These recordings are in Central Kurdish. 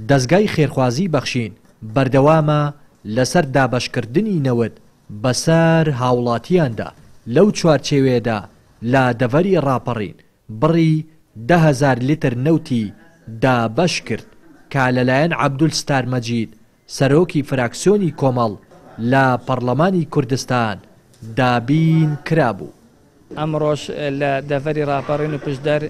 دەستگای خێرخوازی بەخشین بەردەوامە لەسەر دابەشکردنی نەوت بەسەر هاوڵاتیاندا. لەو چوارچێوێدا لە دەڤەری ڕاپەڕین بڕی 10,000 لیتر نەوتی دابەش کرد کە لەلایەن عەبدولستار مەجید سەرۆکی فراکسیۆنی کۆمەڵ لە پەرلەمانی کوردستان دابین کرابوو. ئەمڕۆژ لە دەڤەری ڕاپەڕین و پشدەر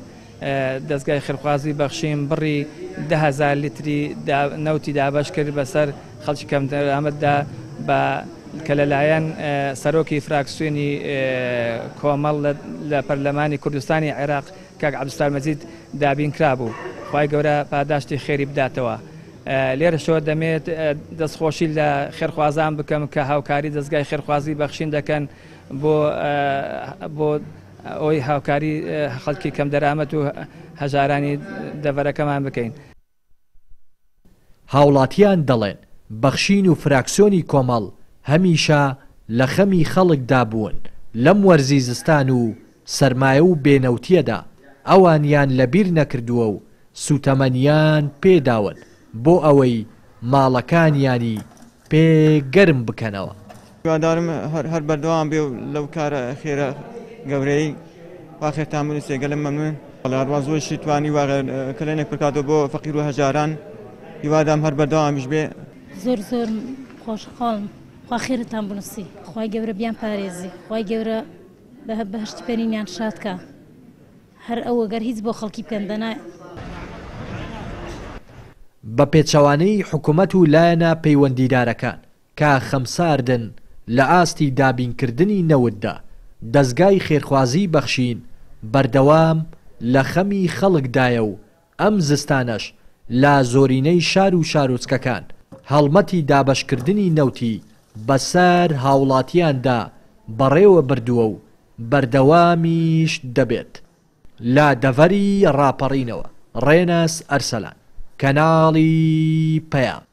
دەستگای خێرخوازی بەخشین بڕی 10,000 لیتری نەوتی دابەش کرد بەسەر خەڵکی کەم دەرامەتدا کە لەلایەن سەرۆکی فراکسیۆنی کۆمەڵ لە پەرلەمانی کوردستانی عێراق کاک عەبدولستار مەجید دابین کرابوو. خوای گەورە پاداشتی خێری بداتەوە. لێرەشەوە دەمێت دەستخۆشی لە خێرخوازان بکەم کە هاوکاری دەستگای خێرخوازی بەخشین دەکەن بۆ ئەوەی هاوکاری خەڵکی کەم دەرامەت و هەژارانی دەڤەرەکەمان بکەین. هاوڵاتیان دەڵێن بەخشین و فراکسیۆنی کۆمەڵ هەمیشە لە خەمی خەڵکدا بوون لەم وەرزی زستان و سەرمایە و بێنەوتیەدا ئەوانیان لەبیر نەکردووە و سوتەمەنیان پێداون بۆ ئەوەی ماڵەکانیانی پێگەرم بکەنەوە. هیوادارم هەر بەردەوام بێ و لەو کارە خێرە گەورەی وا خێرتان بنووسێ گەلم مەمنون. هەروە زۆرشی توانی کلێنێک بکاتەوە بۆ فەقیر و هەژاران. هیوادام هەر بەردەوامیش بێ. زۆر خۆشحاڵم. خوا خێرتان بنووسی. خوای گەورە بیان پارێزی. خوای گەورە بەهشتی پەرینیان شادکە. هەر ئەوە گەر هیچ بۆ خەڵکی بکەن دەنایە. بە پێچەوانەی حکوومەت و لایەنە پەیوەندیدارەکان کە خەمساردن لە ئاستی دابینکردنی نەوتدا دەستگای خێرخوازی بەخشین بەردەوام لە خەمی خەڵکدایە و ئەم زستانەش لە زۆرینەی شار و شارۆچکەکان هەڵمەتی دابەشکردنی نەوتی بەسەر هاوڵاتیاندا بەڕێوە بردووە و بەردەوامیش دەبێت. لە دەڤەری ڕاپەڕینەوە ڕێنەس ئەرسەلان کەناڵی پەیام.